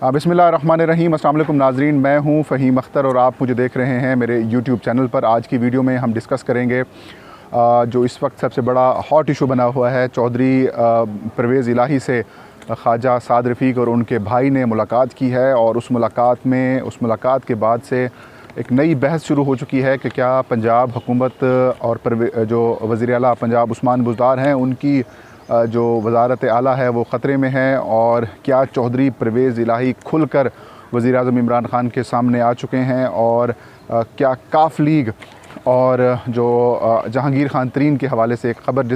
बिस्मिल्लाहिर्रहमानिर्रहीम। अस्सलाम वालेकुम नाज़रीन, मैं हूं फ़हीम अख्तर और आप मुझे देख रहे हैं मेरे यूट्यूब चैनल पर। आज की वीडियो में हम डिस्कस करेंगे जो इस वक्त सबसे बड़ा हॉट इशू बना हुआ है। चौधरी परवेज़ इलाही से ख्वाजा साद रफ़ीक और उनके भाई ने मुलाकात की है और उस मुलाकात के बाद से एक नई बहस शुरू हो चुकी है कि क्या पंजाब हुकूमत और जो वज़ीर आला पंजाब उस्मान बुज़दार हैं उनकी जो वज़ारत आला है वो ख़तरे में है, और क्या चौधरी परवेज़ इलाही खुलकर वज़ीर आज़म इमरान ख़ान के सामने आ चुके हैं, और क्या काफ लीग और जो जहांगीर खान तरीन के हवाले से एक ख़बर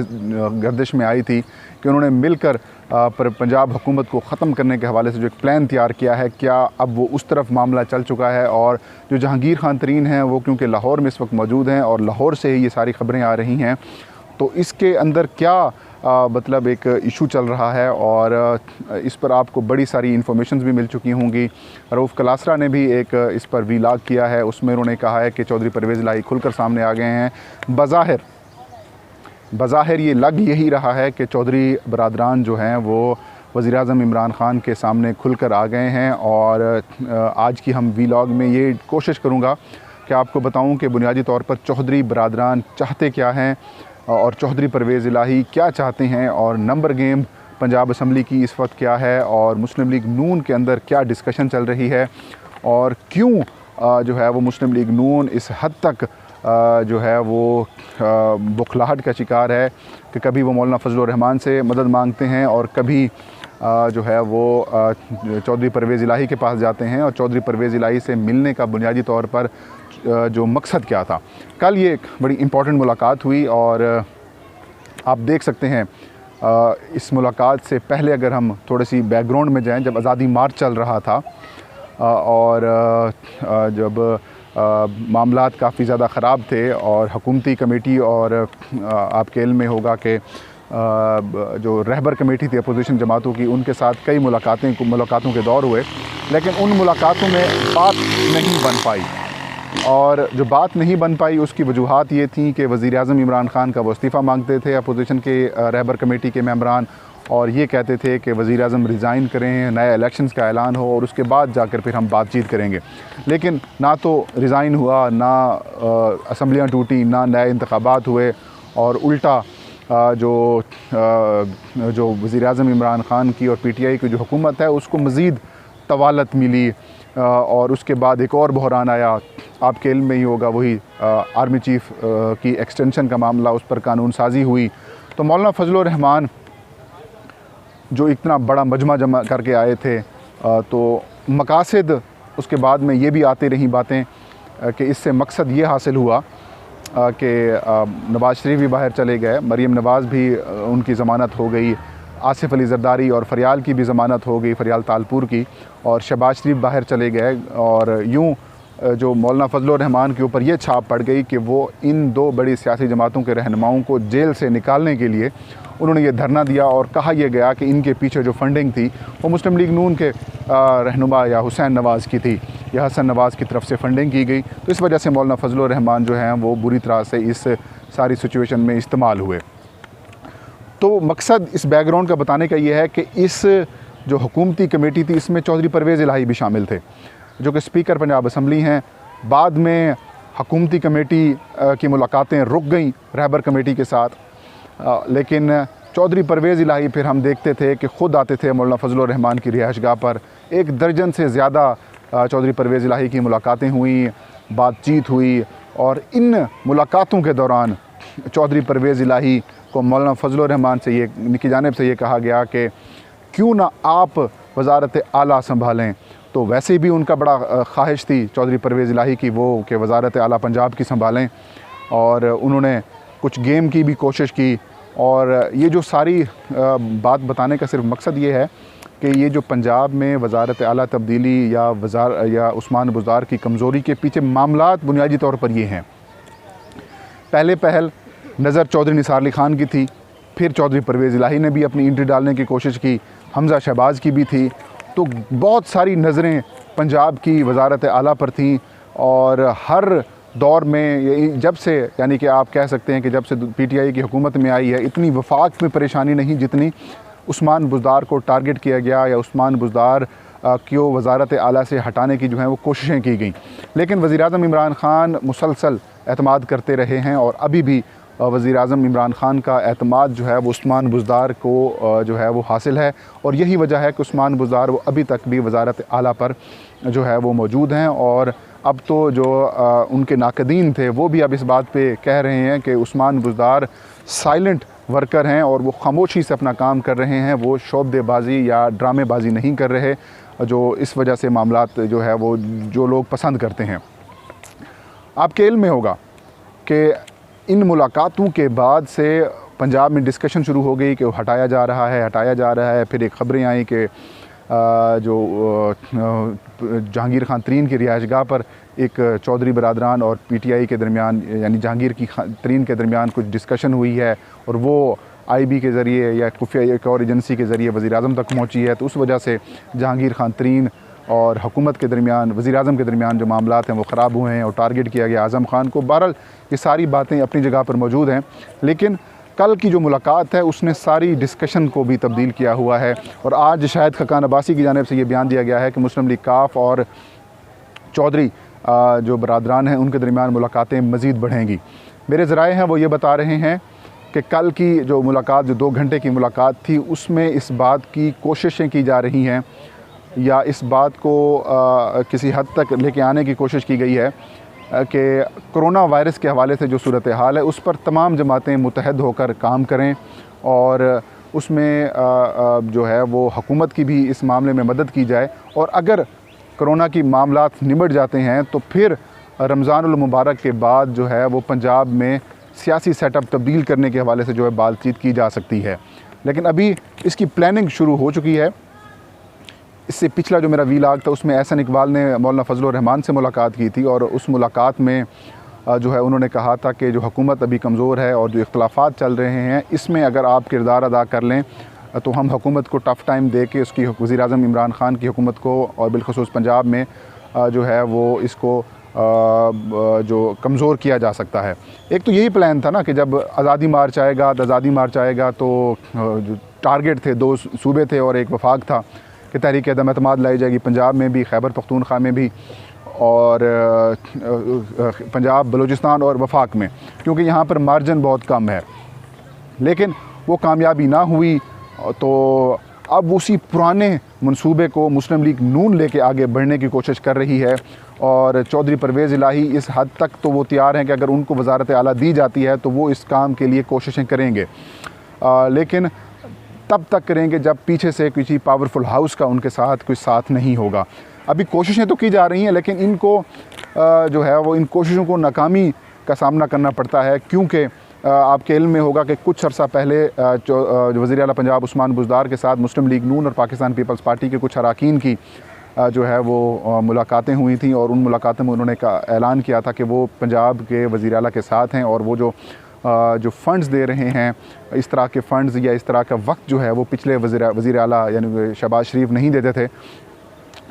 गर्दिश में आई थी कि उन्होंने मिलकर पंजाब हुकूमत को ख़त्म करने के हवाले से जो एक प्लान तैयार किया है, क्या अब वो उस तरफ मामला चल चुका है। और जो जहांगीर खान तरीन हैं वो क्योंकि लाहौर में इस वक्त मौजूद हैं और लाहौर से ही ये सारी ख़बरें आ रही हैं, तो इसके अंदर क्या मतलब एक इशू चल रहा है, और इस पर आपको बड़ी सारी इन्फॉर्मेशंस भी मिल चुकी होंगी। रऊफ़ कलासरा ने भी एक इस पर वीलॉग किया है, उसमें उन्होंने कहा है कि चौधरी परवेज़ इलाही खुलकर सामने आ गए हैं। बज़ाहिर ये लग यही रहा है कि चौधरी बरादरान जो हैं वो वज़ीर आज़म इमरान ख़ान के सामने खुलकर आ गए हैं। और आज की हम वीलॉग में ये कोशिश करूँगा कि आपको बताऊँ कि बुनियादी तौर पर चौधरी बरादरान चाहते क्या हैं और चौधरी परवेज़ इलाही क्या चाहते हैं, और नंबर गेम पंजाब असम्बली की इस वक्त क्या है, और मुस्लिम लीग नून के अंदर क्या डिस्कशन चल रही है, और क्यों जो है वो मुस्लिम लीग नून इस हद तक जो है वो बुखलाहट का शिकार है कि कभी वो मौलाना फजलुर रहमान से मदद मांगते हैं और कभी जो है वो चौधरी परवेज़ इलाही के पास जाते हैं। और चौधरी परवेज़ इलाही से मिलने का बुनियादी तौर पर जो मकसद क्या था। कल ये एक बड़ी इम्पॉर्टेंट मुलाकात हुई, और आप देख सकते हैं इस मुलाकात से पहले अगर हम थोड़ी सी बैकग्राउंड में जाएं, जब आज़ादी मार्च चल रहा था और जब मामलात काफ़ी ज़्यादा ख़राब थे और हुकूमती कमेटी और आपके इल्म में होगा कि जो रहबर कमेटी थी अपोजिशन जमातों की, उनके साथ कई मुलाकातों के दौर हुए, लेकिन उन मुलाकातों में बात नहीं बन पाई। और जो बात नहीं बन पाई उसकी वजूहात ये थी कि वज़ीर आज़म इमरान ख़ान का वो इस्तीफ़ा मांगते थे अपोजिशन के रहबर कमेटी के मेंबरान, और ये कहते थे कि वज़ीर आज़म रिज़ाइन करें, नए इलेक्शंस का ऐलान हो और उसके बाद जाकर फिर हम बातचीत करेंगे। लेकिन ना तो रिज़ाइन हुआ, ना असम्बलियाँ टूटी, ना नए इंतखाबात हुए, और उल्टा जो वज़ीर आज़म इमरान ख़ान की और PTI की जो हुकूमत है उसको मज़ीद तवालत मिली। और उसके बाद एक और बहरान आया, आपके इल्म में ही होगा, वही आर्मी चीफ़ की एक्सटेंशन का मामला, उस पर कानून साजी हुई। तो मौलाना फजलुर रहमान जो इतना बड़ा मजमा जमा करके आए थे, तो मकासद उसके बाद में ये भी आती रही बातें कि इससे मकसद ये हासिल हुआ कि नवाज़ शरीफ भी बाहर चले गए, मरीम नवाज़ भी उनकी ज़मानत हो गई, आसिफ अली ज़रदारी और फरियाल की भी ज़मानत हो गई, फरियाल तालपुर की, और शहबाज शरीफ बाहर चले गए। और यूँ जो मौलाना फजलुर रहमान के ऊपर ये छाप पड़ गई कि वो इन दो बड़ी सियासी जमातों के रहनुमाओं को जेल से निकालने के लिए उन्होंने ये धरना दिया, और कहा यह गया कि इनके पीछे जो फंडिंग थी वो मुस्लिम लीग नून के रहनुमा या हुसैन नवाज़ की थी, या हसन नवाज़ की तरफ से फंडिंग की गई। तो इस वजह से मौलाना फजलुर रहमान जो हैं वो बुरी तरह से इस सारी सिचुएशन में इस्तेमाल हुए। तो मकसद इस बैकग्राउंड का बताने का ये है कि इस जो हुकूमती कमेटी थी इसमें चौधरी परवेज़ इलाही भी शामिल थे, जो कि स्पीकर पंजाब असम्बली हैं। बाद में हुकूमती कमेटी की मुलाकातें रुक गईं रहबर कमेटी के साथ, लेकिन चौधरी परवेज़ इलाही फिर हम देखते थे कि ख़ुद आते थे मौलाना फजलुर रहमान की रिहाइशगाह पर। 1 दर्जन से ज़्यादा चौधरी परवेज़ इलाही की मुलाकातें हुई, बातचीत हुई, और इन मुलाकातों के दौरान चौधरी परवेज़ इलाही को मौलाना फजलुर रहमान से ये की जानिब से ये कहा गया कि क्यों ना आप वज़ारत आला संभालें। तो वैसे भी उनका बड़ा ख्वाहिश थी चौधरी परवेज़ इलाही की वो कि वज़ारत आला पंजाब की संभालें, और उन्होंने कुछ गेम की भी कोशिश की। और ये जो सारी बात बताने का सिर्फ मकसद ये है कि ये जो पंजाब में वज़ारत आला तब्दीली या उस्मान बुज़दार की कमज़ोरी के पीछे मामलात बुनियादी तौर पर ये हैं। पहले पहल नज़र चौधरी निसार अली ख़ान की थी, फिर चौधरी परवेज़ इलाही ने भी अपनी एंट्री डालने की कोशिश की, हमज़ा शहबाज की भी थी। तो बहुत सारी नज़रें पंजाब की वज़ारत आला पर थीं, और हर दौर में जब से, यानी कि आप कह सकते हैं कि जब से PTI की हुकूमत में आई है, इतनी वफाक में परेशानी नहीं जितनी उस्मान बुज़दार को टारगेट किया गया या उस्मान बुज़दार को वज़ारत आला से हटाने की जो है वो कोशिशें की गई, लेकिन वज़ीर-ए-आज़म इमरान ख़ान मुसलसल एतमाद करते रहे हैं और अभी भी वज़ीर-ए-आज़म इमरान ख़ान का एतमाद जो है वो उस्मान बुज़दार को जो है वो हासिल है। और यही वजह है कि उस्मान बुज़दार वो अभी तक भी वज़ारत आला पर जो है वो मौजूद हैं। और अब तो जो उनके नाक़दीन थे वो भी अब इस बात पे कह रहे हैं कि उस्मान बुज़दार साइलेंट वर्कर हैं और वो खामोशी से अपना काम कर रहे हैं, वो शोबदेबाजी या ड्रामेबाजी नहीं कर रहे, जो इस वजह से मामलात जो है वो जो लोग पसंद करते हैं। आपके इल्म में होगा कि इन मुलाकातों के बाद से पंजाब में डिस्कशन शुरू हो गई कि वो हटाया जा रहा है। फिर एक ख़बरें आई कि जो जहांगीर खान तरीन की रिहाइशगाह पर एक चौधरी बरादरान और PTI के दरमियान यानी जहांगीर की तरीन के दरमियान कुछ डिस्कशन हुई है और वो IB के ज़रिए या खुफिया एक और एजेंसी के ज़रिए वज़ीर-ए-आज़म तक पहुँची है। तो उस वजह से जहांगीर खान तरीन और हुकूमत के दरमियान वज़ीर-ए-आज़म के दरमियान जो मामलात हैं वो ख़राब हुए हैं और टारगेट किया गया आज़म ख़ान को। बहरहाल ये सारी बातें अपनी जगह पर मौजूद हैं, लेकिन कल की जो मुलाकात है उसने सारी डिस्कशन को भी तब्दील किया हुआ है। और आज शायद खकान अब्बासी की जानिब से ये बयान दिया गया है कि मुस्लिम लीग काफ और चौधरी जो बरादरान हैं उनके दरमियान मुलाकातें मज़ीद बढ़ेंगी। मेरे ज़राए हैं वो ये बता रहे हैं कि कल की जो मुलाकात, जो 2 घंटे की मुलाकात थी, उसमें इस बात की कोशिशें की जा रही हैं या इस बात को किसी हद तक लेके आने की कोशिश की गई है कि कोरोना वायरस के हवाले से जो सूरत हाल है उस पर तमाम जमातें मुतहद होकर काम करें और उसमें जो है वो हुकूमत की भी इस मामले में मदद की जाए। और अगर कोरोना की मामलात निमट जाते हैं तो फिर रमज़ानुल मुबारक के बाद जो है वो पंजाब में सियासी सेटअप तब्दील करने के हवाले से जो है बातचीत की जा सकती है। लेकिन अभी इसकी प्लानिंग शुरू हो चुकी है। इससे पिछला जो मेरा वीलाग था उसमें एहसन इकबाल ने मौलाना फजलुर रहमान से मुलाकात की थी और उस मुलाकात में जो है उन्होंने कहा था कि जो हुकूमत अभी कमज़ोर है और जो इख्तलाफात चल रहे हैं इसमें अगर आप किरदार अदा कर लें तो हम हुकूमत को टफ़ टाइम दे के उसकी वज़ीर-ए-आज़म इमरान ख़ान की हुकूमत को और बिलख़ुसूस पंजाब में जो है वो इसको जो कमज़ोर किया जा सकता है। एक तो यही प्लान था ना कि जब आज़ादी मार्च आएगा तो जो टारगेट थे 2 सूबे थे और एक वफाक था कि तहरीक अदम एतमाद लाई जाएगी पंजाब में भी, खैबर पख्तूनख्वा में भी और पंजाब, बलूचिस्तान और वफाक में, क्योंकि यहाँ पर मार्जिन बहुत कम है। लेकिन वो कामयाबी ना हुई तो अब उसी पुराने मंसूबे को मुस्लिम लीग नून लेके आगे बढ़ने की कोशिश कर रही है। और चौधरी परवेज़ इलाही इस हद तक तो वो तैयार हैं कि अगर उनको वज़ारत आला दी जाती है तो वो इस काम के लिए कोशिशें करेंगे, लेकिन तब तक करेंगे जब पीछे से किसी पावरफुल हाउस का उनके साथ कोई साथ नहीं होगा। अभी कोशिशें तो की जा रही हैं लेकिन इनको जो है वो इन कोशिशों को नाकामी का सामना करना पड़ता है, क्योंकि आपके इल्म में होगा कि कुछ अर्सा पहले जो वज़ीर आला पंजाब उस्मान बुज़दार के साथ मुस्लिम लीग नून और पाकिस्तान पीपल्स पार्टी के कुछ अरकान की जो है वो मुलाकातें हुई थी और उन मुलाकातों में उन्होंने ऐलान किया था कि वो पंजाब के वज़ीर आला के साथ हैं और वो जो फ़ंड्स दे रहे हैं, इस तरह के फ़ंड्स या इस तरह का वक्त जो है वो पिछले वज़ीर आला यानी शहबाज शरीफ नहीं देते थे।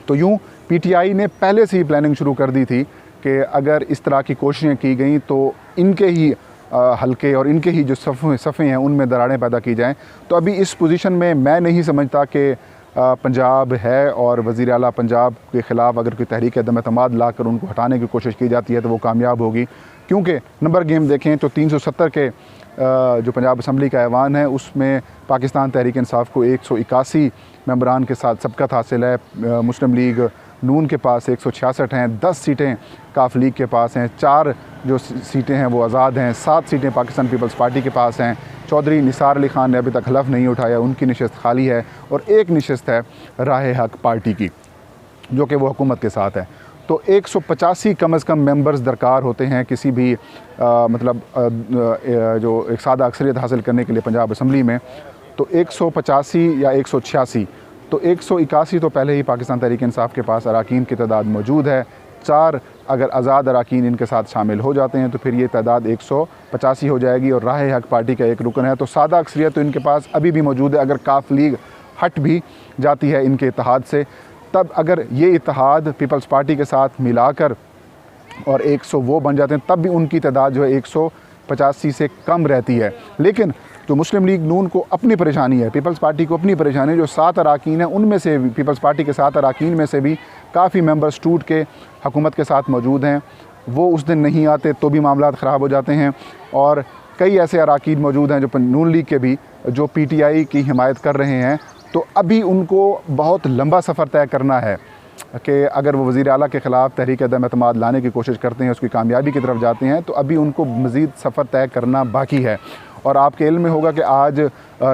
तो यूँ PTI ने पहले से ही प्लानिंग शुरू कर दी थी कि अगर इस तरह की कोशिशें की गई तो इनके ही हलके और इनके ही जो सफ़े हैं उनमें दरारें पैदा की जाएं। तो अभी इस पोजीशन में मैं नहीं समझता कि पंजाब है और वज़ीर आला पंजाब के ख़िलाफ़ अगर कोई तहरीक अदम एतमाद ला कर उनको हटाने की कोशिश की जाती है तो वो कामयाब होगी, क्योंकि नंबर गेम देखें तो 370 के जो पंजाब असम्बली का ऐवान है उसमें पाकिस्तान तहरीक इंसाफ को 181 मेंबरान के साथ सबकत हासिल है। मुस्लिम लीग नून के पास 166 हैं, 10 सीटें काफ लीग के पास हैं, 4 जो सीटें हैं वो आज़ाद हैं, 7 सीटें पाकिस्तान पीपल्स पार्टी के पास हैं। चौधरी निसार अली ख़ान ने अभी तक हलफ नहीं उठाया, उनकी नशस्त खाली है और एक नशस्त है राह हक पार्टी की जो कि वो हुकूमत के साथ है। तो 185 कम अज़ कम मेंबर्स दरकार होते हैं किसी भी मतलब जो एक सादा अक्सरियत हासिल करने के लिए पंजाब असम्बली में। तो 185 या 186, तो 181 तो पहले ही पाकिस्तान तहरीक इंसाफ के पास अरकान की तादाद मौजूद है। 4 अगर आज़ाद अरकान इनके साथ शामिल हो जाते हैं तो फिर ये तादाद 185 हो जाएगी और राह हक पार्टी का एक रुकन है। तो सादा अक्सरियत तो इनके पास अभी भी मौजूद है। अगर काफ लीग हट भी जाती है इनके इत्तेहाद से, तब अगर ये इत्तेहाद पीपल्स पार्टी के साथ मिलाकर और 100 वो बन जाते हैं तब भी उनकी तादाद जो है 185 से कम रहती है। लेकिन जो मुस्लिम लीग नून को अपनी परेशानी है, पीपल्स पार्टी को अपनी परेशानी है, जो 7 अरकान हैं उनमें से पीपल्स पार्टी के 7 अरकान में से भी काफ़ी मेंबर्स टूट के हुकूमत के साथ मौजूद हैं। वो उस दिन नहीं आते तो भी मामला ख़राब हो जाते हैं। और कई ऐसे अरकान मौजूद हैं जो नून लीग के भी जो PTI की हिमायत कर रहे हैं। तो अभी उनको बहुत लंबा सफ़र तय करना है कि अगर वो वज़ीर आला के ख़िलाफ़ तहरीक अदम एतमाद लाने की कोशिश करते हैं, उसकी कामयाबी की तरफ जाते हैं, तो अभी उनको मज़ीद सफ़र तय करना बाकी है। और आपके इल्म में होगा कि आज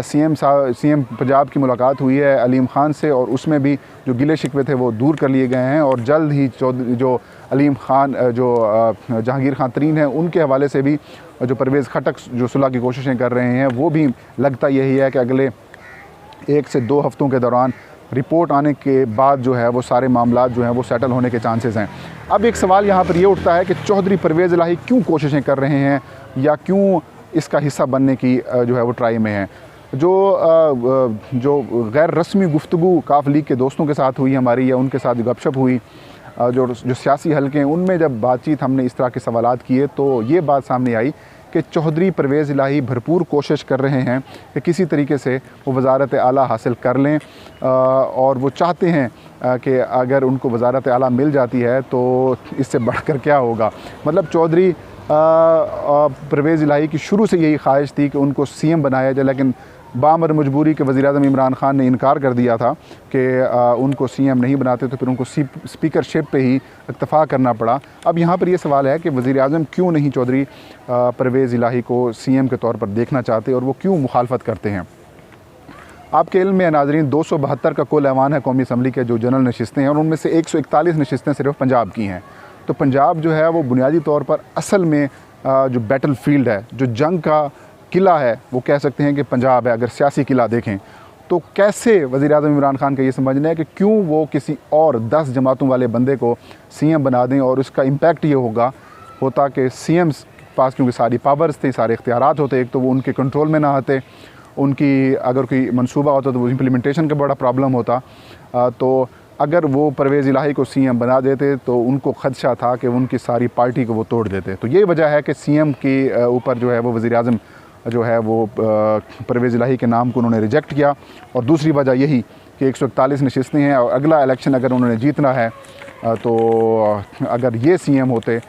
CM पंजाब की मुलाकात हुई है अलीम ख़ान से, और उसमें भी जो गिले शिकवे थे वो दूर कर लिए गए हैं। और जल्द ही जो अलीम ख़ान जो जहांगीर खान तरीन हैं उनके हवाले से भी जो परवेज़ खटक जो सुलह की कोशिशें कर रहे हैं, वो भी लगता यही है कि अगले 1 से 2 हफ़्तों के दौरान रिपोर्ट आने के बाद जो है वो सारे मामला जो हैं वो सेटल होने के चांसेस हैं। अब एक सवाल यहाँ पर ये उठता है कि चौधरी परवेज़ इलाही क्यों कोशिशें कर रहे हैं या क्यों इसका हिस्सा बनने की जो है वो ट्राई में है। जो गैर रस्मी गुफ्तगू काफ लीग के दोस्तों के साथ हुई हमारी, या उनके साथ गपशप हुई, जो सियासी हलके हैं उनमें जब बातचीत हमने इस तरह के सवालात किए, तो ये बात सामने आई कि चौधरी परवेज़ इलाही भरपूर कोशिश कर रहे हैं कि किसी तरीके से वो वज़ारत आला हासिल कर लें, और वो चाहते हैं कि अगर उनको वज़ारत आला मिल जाती है तो इससे बढ़कर क्या होगा। मतलब चौधरी परवेज़ इलाही की शुरू से यही ख्वाहिश थी कि उनको CM बनाया जाए, लेकिन बामर मजबूरी के वज़ीर-ए-आज़म इमरान ख़ान ने इनकार कर दिया था कि उनको CM नहीं बनाते, तो फिर उनको स्पीकरशिप पे ही इक्तफ़ा करना पड़ा। अब यहाँ पर ये सवाल है कि वज़ीर-ए-आज़म क्यों नहीं चौधरी परवेज़ इलाही को CM के तौर पर देखना चाहते, और वो क्यों मुखालफत करते हैं। आपके इल्म में नाज़रीन 272 का कुल ऐवान है कौमी असम्बली के जो जनरल नशिस्तें हैं, और उनमें से 141 नशिस्तें सिर्फ पंजाब की हैं। तो पंजाब जो है वो बुनियादी तौर पर असल में जो बैटल फील्ड है, जो जंग का किला है, वो कह सकते हैं कि पंजाब है। अगर सियासी किला देखें तो कैसे वज़ीर-ए-आज़म इमरान ख़ान का ये समझना है कि क्यों वो किसी और 10 जमातों वाले बंदे को CM बना दें, और उसका इम्पैक्ट ये होता कि CM पास क्योंकि सारी पावर्स थी, सारे इख्तियारात होते, एक तो वो उनके कंट्रोल में ना आते, उनकी अगर कोई मंसूबा होता तो वो इम्प्लीमेंटेशन का बड़ा प्रॉब्लम होता। तो अगर वो परवेज़ इलाही को CM बना देते तो उनको ख़दशा था कि उनकी सारी पार्टी को वो तोड़ देते। तो ये वजह है कि CM के ऊपर जो है वो वज़ीर-ए-आज़म जो है वो परवेज़ इलाही के नाम को उन्होंने रिजेक्ट किया। और दूसरी वजह यही कि 141 नशिस्तें हैं, और अगला इलेक्शन अगर उन्होंने जीतना है तो अगर ये CM होते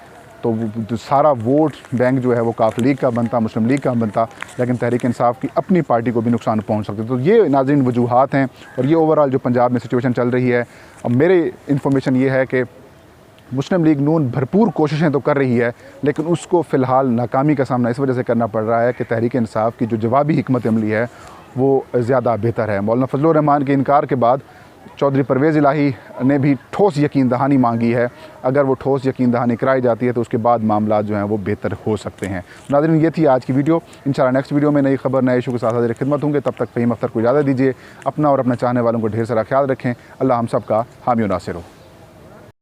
तो सारा वोट बैंक जो है वो काफ लीग का बनता, मुस्लिम लीग का बनता, लेकिन तहरीक इंसाफ की अपनी पार्टी को भी नुकसान पहुंच सकते। तो ये नाज़रीन वजूहात हैं, और ये ओवरऑल जो पंजाब में सिचुएशन चल रही है। अब मेरे इन्फॉर्मेशन ये है कि मुस्लिम लीग नून भरपूर कोशिशें तो कर रही है, लेकिन उसको फ़िलहाल नाकामी का सामना इस वजह से करना पड़ रहा है कि तहरीक इंसाफ की जो जवाबी हिकमत अमली है वो ज़्यादा बेहतर है। मौलाना फजलुर रहमान के इनकार के बाद चौधरी परवेज़ इलाही ने भी ठोस यकीन दहानी मांगी है। अगर वो ठोस यकीन दहानी कराई जाती है तो उसके बाद मामला जो हैं वो बेहतर हो सकते हैं। नाज़रीन, ये थी आज की वीडियो। इंशाअल्लाह नेक्स्ट वीडियो में नई खबर नए इशू के साथ हाज़िर खिदमत होंगे। तब तक फ़हीम अख्तर को इजाज़त दीजिए। अपना और अपने चाहने वालों को ढेर सारा ख्याल रखें। अल्लाह हम सब का हामी और नासिर हो।